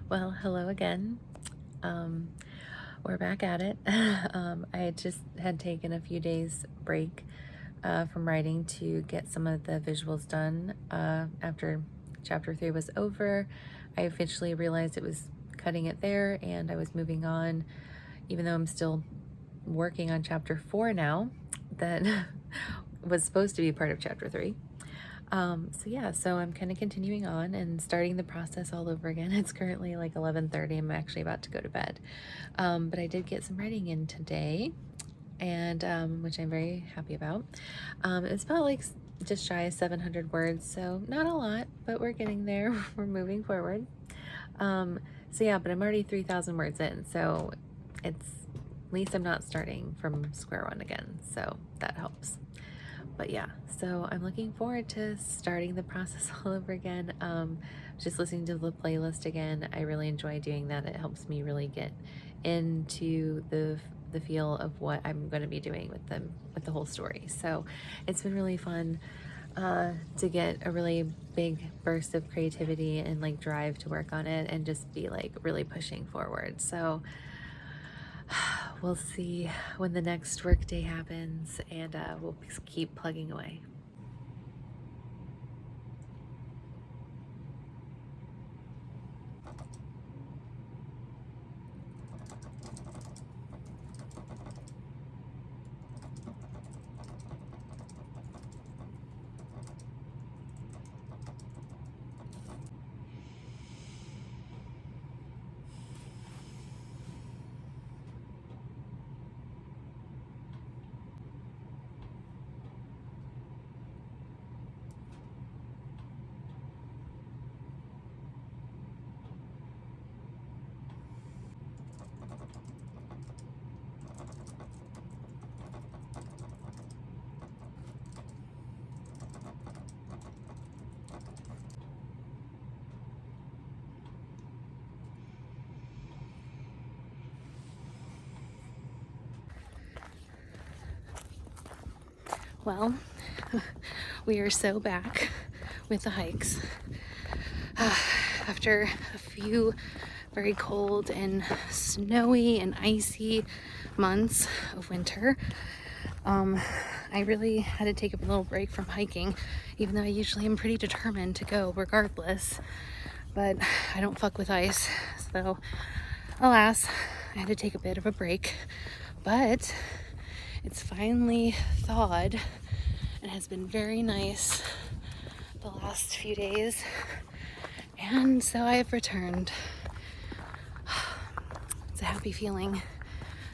Well, hello again. Um, we're back at it. I just had taken a few days break from writing to get some of the visuals done. After chapter 3 was over, I officially realized it was cutting it there and I was moving on, even though I'm still working on chapter 4 now, that was supposed to be part of chapter 3. So I'm kind of continuing on and starting the process all over again. It's currently like 11:30. I'm actually about to go to bed. But I did get some writing in today, and which I'm very happy about. It's about like just shy of 700 words, so not a lot, but we're getting there. We're moving forward. But I'm already 3,000 words in, so it's at least I'm not starting from square one again, so that helps. But yeah, so I'm looking forward to starting the process all over again. Just listening to the playlist again, I really enjoy doing that. It helps me really get into the feel of what I'm going to be doing with the whole story. So it's been really fun to get a really big burst of creativity and like drive to work on it and just be like really pushing forward. So we'll see when the next work day happens, and we'll keep plugging away. Well, we are so back with the hikes. After a few very cold and snowy and icy months of winter, I really had to take a little break from hiking, even though I usually am pretty determined to go regardless. But I don't fuck with ice, so alas, I had to take a bit of a break. But it's finally thawed and has been very nice the last few days, and so I have returned. It's a happy feeling.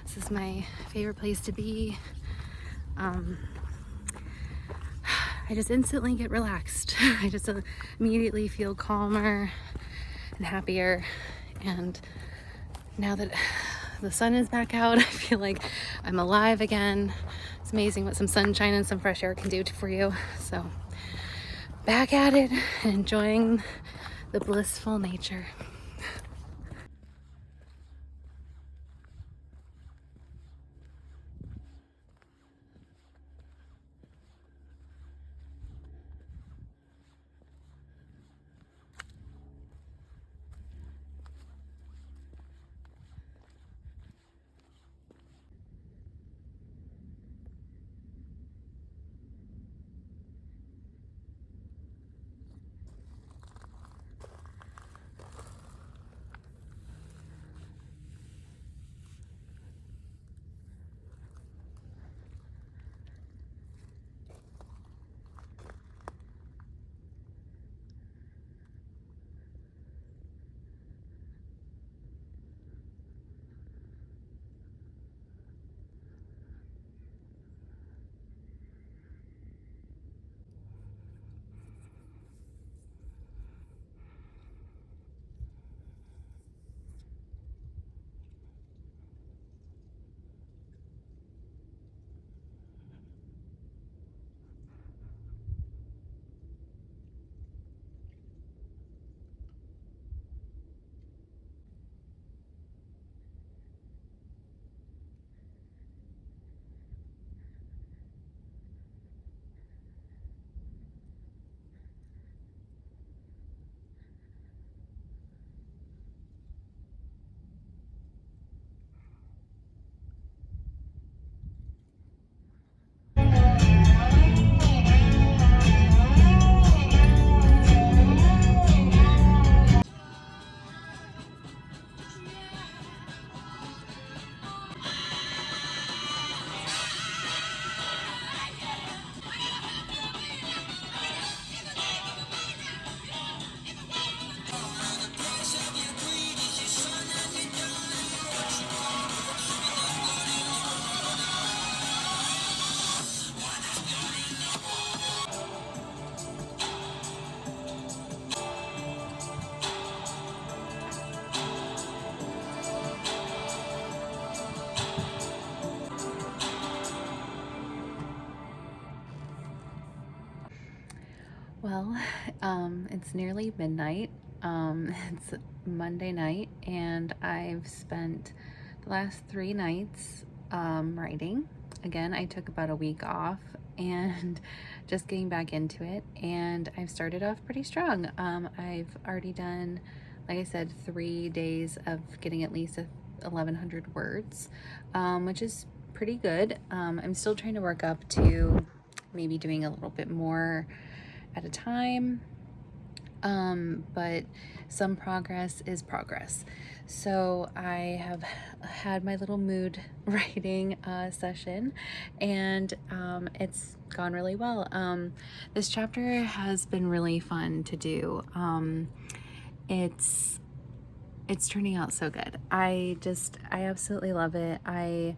This is my favorite place to be. I just instantly get relaxed. I just immediately feel calmer and happier, and now that the sun is back out, I feel like I'm alive again. It's amazing what some sunshine and some fresh air can do for you. So back at it and enjoying the blissful nature. It's nearly midnight. It's Monday night, and I've spent the last 3 nights writing. Again, I took about a week off and just getting back into it, and I've started off pretty strong. I've already done, like I said, 3 days of getting at least 1,100 words, which is pretty good. I'm still trying to work up to maybe doing a little bit more at a time, but some progress is progress. So I have had my little mood writing session, and it's gone really well. This chapter has been really fun to do. It's turning out so good. I absolutely love it. I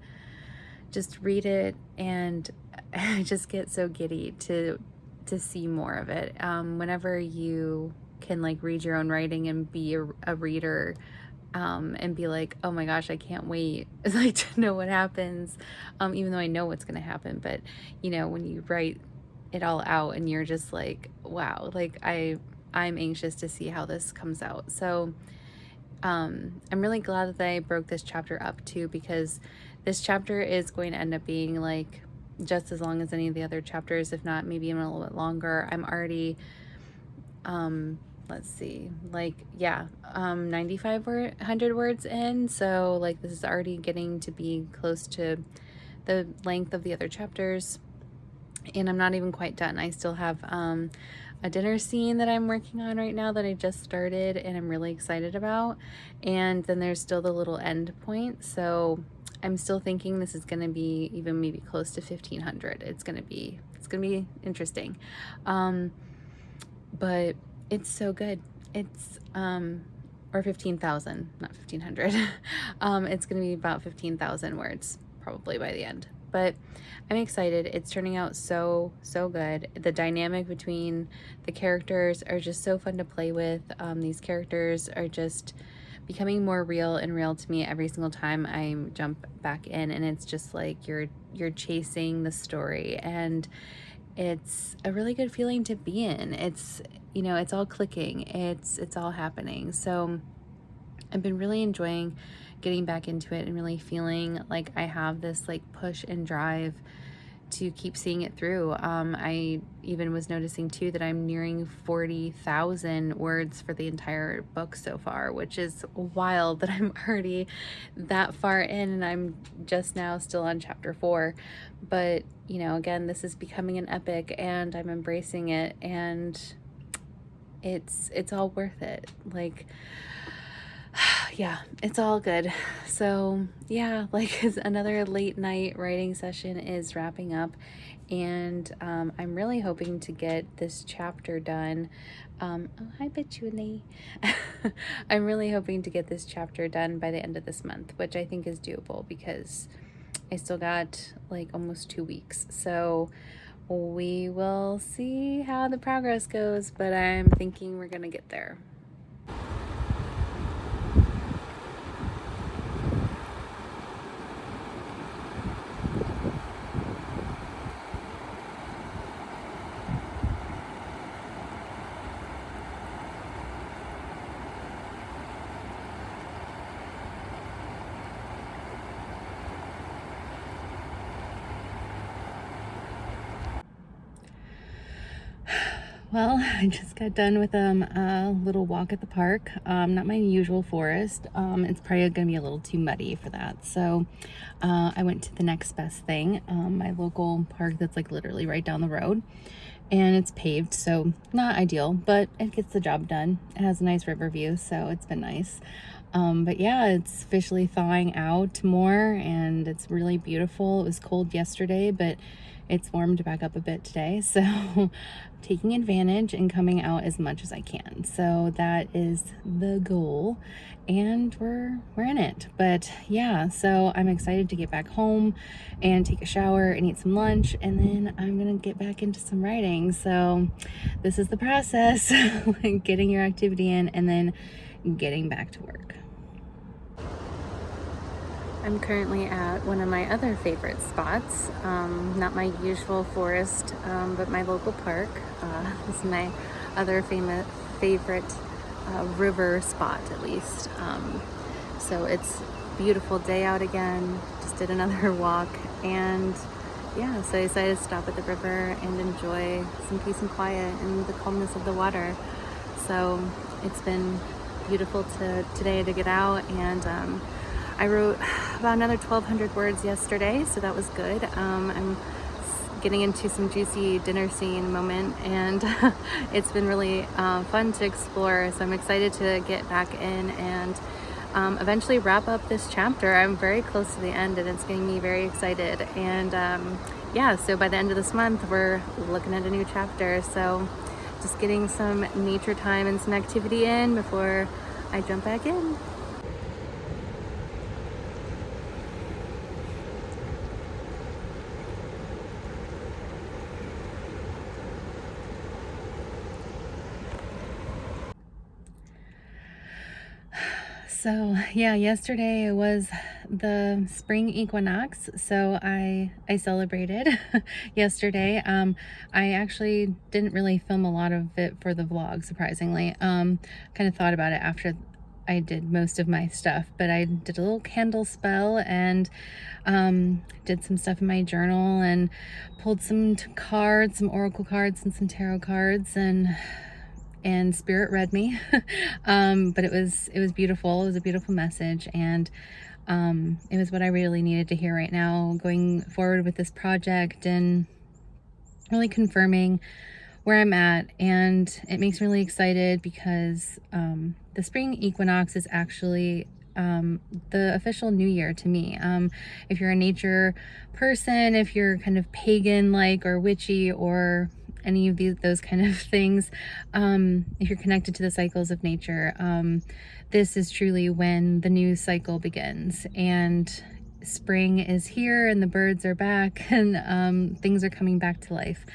just read it and I just get so giddy to see more of it. Whenever you can like read your own writing and be a reader, and be like, oh my gosh, I can't wait like to know what happens, even though I know what's gonna happen. But you know, when you write it all out and you're just like, wow, like I'm anxious to see how this comes out. So I'm really glad that I broke this chapter up too, because this chapter is going to end up being like just as long as any of the other chapters, if not maybe even a little bit longer. I'm already, let's see, like, yeah, 100 words in. So like this is already getting to be close to the length of the other chapters, and I'm not even quite done. I still have a dinner scene that I'm working on right now that I just started and I'm really excited about, and then there's still the little end point. So I'm still thinking this is going to be even maybe close to 1,500. It's going to be interesting, but it's so good. It's or 15,000, not 1,500. It's going to be about 15,000 words probably by the end, but I'm excited. It's turning out so good. The dynamic between the characters are just so fun to play with. These characters are just becoming more real and real to me every single time I jump back in, and it's just like you're chasing the story, and it's a really good feeling to be in. It's, you know, it's all clicking, it's all happening. So I've been really enjoying getting back into it and really feeling like I have this like push and drive to keep seeing it through. I even was noticing too that I'm nearing 40,000 words for the entire book so far, which is wild that I'm already that far in and I'm just now still on chapter 4. But you know, again, this is becoming an epic and I'm embracing it, and it's all worth it. Like, yeah, it's all good. So yeah, like another late night writing session is wrapping up, and I'm really hoping to get this chapter done. Oh, hi Betuni. I'm really hoping to get this chapter done by the end of this month, which I think is doable because I still got like almost 2 weeks. So we will see how the progress goes, but I'm thinking we're gonna get there. Well, I just got done with a little walk at the park. Not my usual forest. It's probably gonna be a little too muddy for that. So I went to the next best thing, my local park that's like literally right down the road, and it's paved, so not ideal, but it gets the job done. It has a nice river view, so it's been nice. But yeah, it's officially thawing out more and it's really beautiful. It was cold yesterday, but it's warmed back up a bit today, so taking advantage and coming out as much as I can. So that is the goal, and we're in it. But yeah, so I'm excited to get back home and take a shower and eat some lunch, and then I'm gonna get back into some writing. So this is the process, like getting your activity in and then getting back to work. I'm currently at one of my other favorite spots, not my usual forest, but my local park. This is my other favorite river spot, at least. So it's a beautiful day out again. Just did another walk, and yeah, so I decided to stop at the river and enjoy some peace and quiet and the calmness of the water. So it's been beautiful today to get out, and I wrote about another 1,200 words yesterday, so that was good. I'm getting into some juicy dinner scene moment, and it's been really fun to explore, so I'm excited to get back in and eventually wrap up this chapter. I'm very close to the end, and it's getting me very excited. And yeah, so by the end of this month we're looking at a new chapter, so just getting some nature time and some activity in before I jump back in. So yeah, yesterday was the spring equinox, so I celebrated yesterday. I actually didn't really film a lot of it for the vlog, surprisingly. Kind of thought about it after I did most of my stuff, but I did a little candle spell and did some stuff in my journal and pulled some cards, some oracle cards and some tarot cards, and spirit read me. But it was beautiful. It was a beautiful message, and it was what I really needed to hear right now going forward with this project, and really confirming where I'm at. And it makes me really excited because the spring equinox is actually the official new year to me. If you're a nature person, if you're kind of pagan like or witchy or any of those kind of things, if you're connected to the cycles of nature, this is truly when the new cycle begins, and spring is here and the birds are back, and things are coming back to life,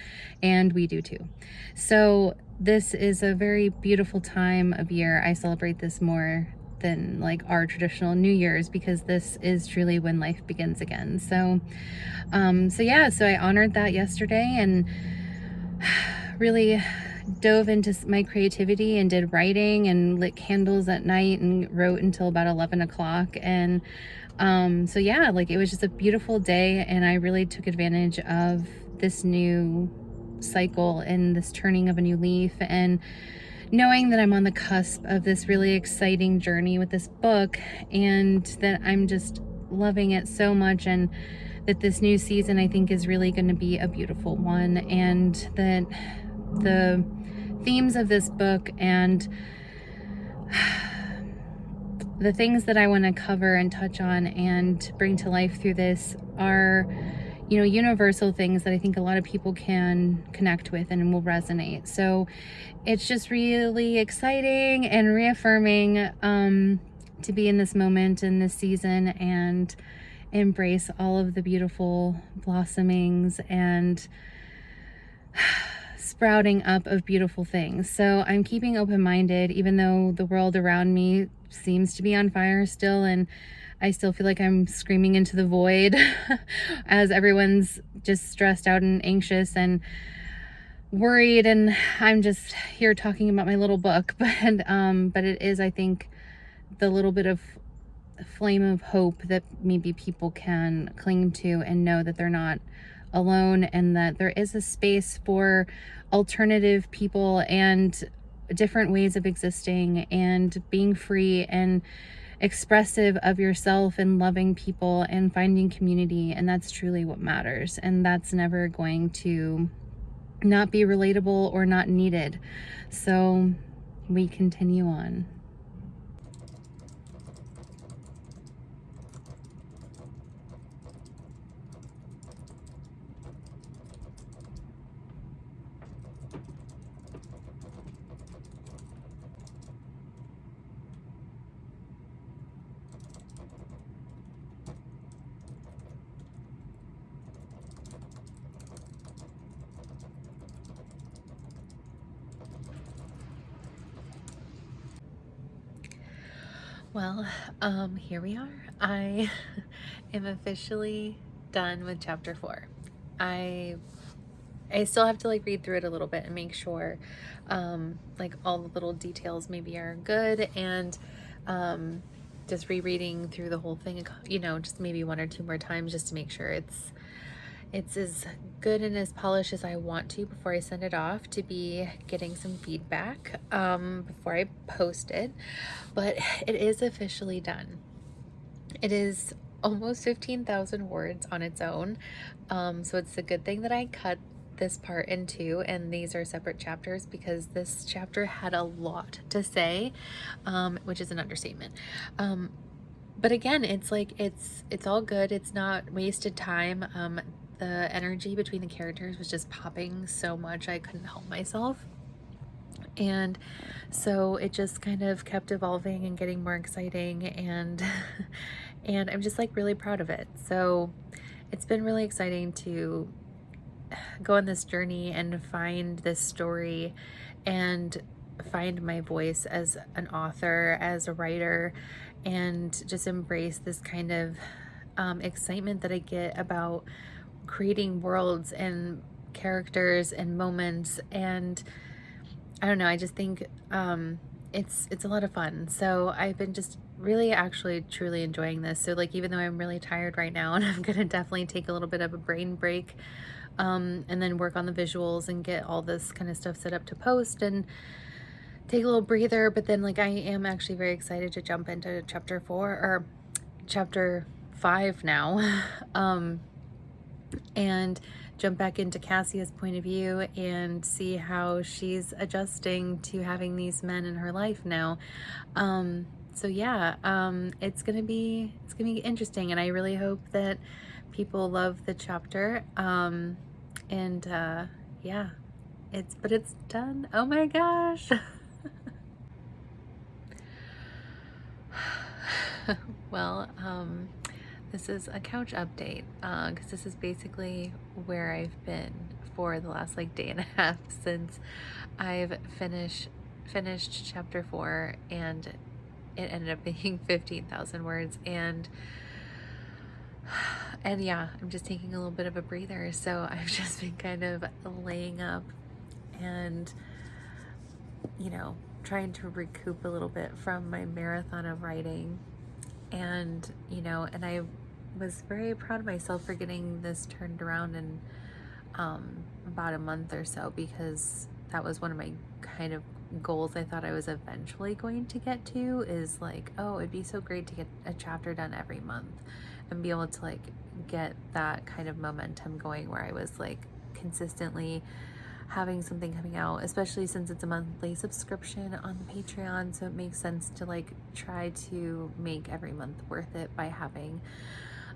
and we do too. So this is a very beautiful time of year. I celebrate this more than like our traditional New Year's, because this is truly when life begins again. So yeah, so I honored that yesterday and really dove into my creativity and did writing and lit candles at night and wrote until about 11 o'clock. And so yeah, like it was just a beautiful day, and I really took advantage of this new cycle and this turning of a new leaf, and knowing that I'm on the cusp of this really exciting journey with this book, and that I'm just loving it so much, and that this new season I think is really going to be a beautiful one, and that the themes of this book and the things that I want to cover and touch on and bring to life through this are, you know, universal things that I think a lot of people can connect with and will resonate. So it's just really exciting and reaffirming to be in this moment, in this season, and embrace all of the beautiful blossomings and sprouting up of beautiful things. So I'm keeping open-minded, even though the world around me seems to be on fire still, and I still feel like I'm screaming into the void as everyone's just stressed out and anxious and worried, and I'm just here talking about my little book. But it is, I think, the little bit of flame of hope that maybe people can cling to and know that they're not alone, and that there is a space for alternative people and different ways of existing and being free and expressive of yourself and loving people and finding community. And that's truly what matters, and that's never going to not be relatable or not needed. So we continue on. Well, here we are. I am officially done with chapter 4. I I still have to like read through it a little bit and make sure like all the little details maybe are good, and just rereading through the whole thing, you know, just maybe 1 or 2 more times just to make sure it's as good and as polished as I want to before I send it off, to be getting some feedback before I post it. But it is officially done. It is almost 15,000 words on its own. So it's a good thing that I cut this part in 2 and these are separate chapters, because this chapter had a lot to say, which is an understatement. But again, it's like, it's all good. It's not wasted time. The energy between the characters was just popping so much I couldn't help myself. And so it just kind of kept evolving and getting more exciting, and and I'm just like really proud of it. So it's been really exciting to go on this journey and find this story and find my voice as an author, as a writer, and just embrace this kind of excitement that I get about creating worlds and characters and moments. And I don't know, I just think it's a lot of fun. So I've been just really actually truly enjoying this. So like, even though I'm really tired right now, and I'm gonna definitely take a little bit of a brain break, and then work on the visuals and get all this kind of stuff set up to post and take a little breather. But then like, I am actually very excited to jump into chapter 4 or chapter 5 now. And jump back into Cassia's point of view and see how she's adjusting to having these men in her life now. So yeah, it's gonna be interesting, and I really hope that people love the chapter. Yeah, it's done. Oh my gosh. Well, this is a couch update, because this is basically where I've been for the last like day and a half since I've finished chapter 4, and it ended up being 15,000 words, and yeah, I'm just taking a little bit of a breather. So I've just been kind of laying up and, you know, trying to recoup a little bit from my marathon of writing. And, you know, and I was very proud of myself for getting this turned around in about a month or so, because that was one of my kind of goals I thought I was eventually going to get to, is like, oh, it'd be so great to get a chapter done every month and be able to like get that kind of momentum going, where I was like consistently having something coming out, especially since it's a monthly subscription on the Patreon. So it makes sense to like try to make every month worth it by having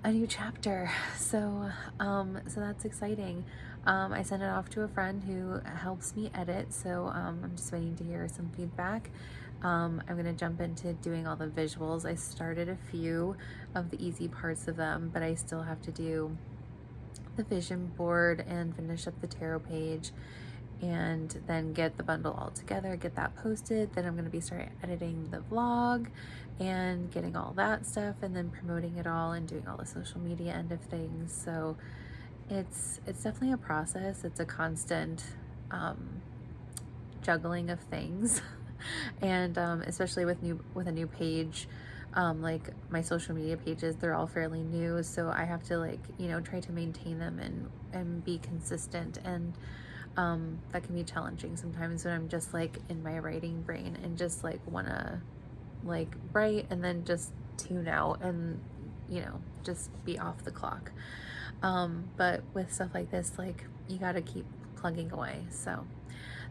a new chapter. So so that's exciting. I sent it off to a friend who helps me edit, so I'm just waiting to hear some feedback. I'm gonna jump into doing all the visuals. I started a few of the easy parts of them, but I still have to do the vision board and finish up the tarot page, and then get the bundle all together, get that posted. Then I'm going to be starting editing the vlog and getting all that stuff, and then promoting it all and doing all the social media end of things. So it's definitely a process. It's a constant juggling of things. And especially with a new page, like my social media pages, they're all fairly new, so I have to like, you know, try to maintain them and be consistent. And that can be challenging sometimes when I'm just like in my writing brain and just like wanna like write and then just tune out and, you know, just be off the clock. But with stuff like this, like, you gotta keep plugging away. So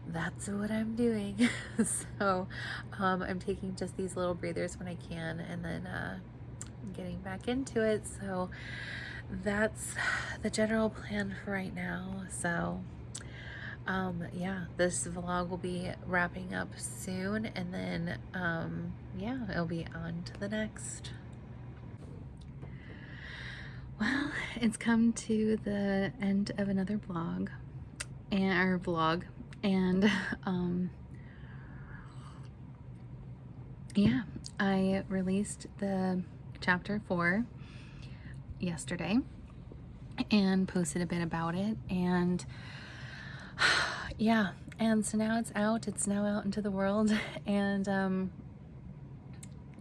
that's what I'm doing. So I'm taking just these little breathers when I can, and then getting back into it. So that's the general plan for right now. So yeah, this vlog will be wrapping up soon, and then yeah, it'll be on to the next. Well, it's come to the end of another vlog, and yeah, I released the chapter 4 yesterday and posted a bit about it, and Yeah, and so now it's now out into the world, and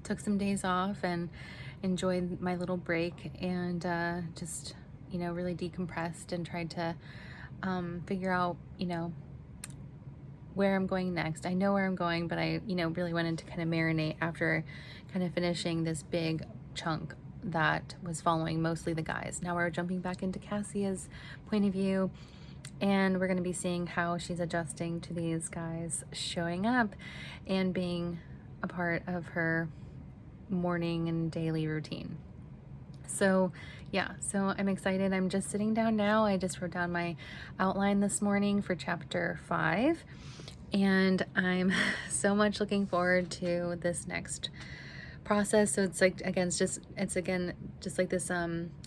took some days off and enjoyed my little break, and just, really decompressed and tried to figure out, where I'm going next. I know where I'm going, but I, really wanted to kind of marinate after kind of finishing this big chunk that was following mostly the guys. Now we're jumping back into Cassia's point of view, and we're going to be seeing how she's adjusting to these guys showing up and being a part of her morning and daily routine. So yeah, so I'm excited. I'm just sitting down now. I just wrote down my outline this morning for chapter 5, and I'm so much looking forward to this next process. So it's like, again, just like this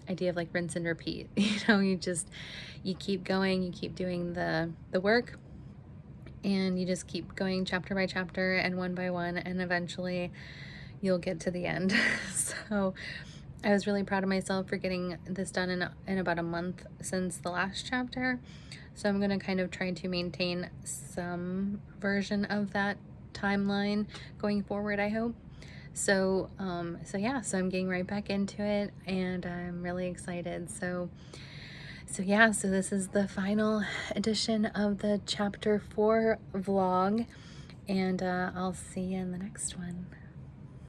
idea of like rinse and repeat. You keep going, you keep doing the work, and you just keep going chapter by chapter and one by one, and eventually you'll get to the end. So I was really proud of myself for getting this done in about a month since the last chapter. So I'm going to kind of try to maintain some version of that timeline going forward, I hope. So yeah, so I'm getting right back into it, and I'm really excited. So yeah, so this is the final edition of the chapter 4 vlog, and I'll see you in the next one.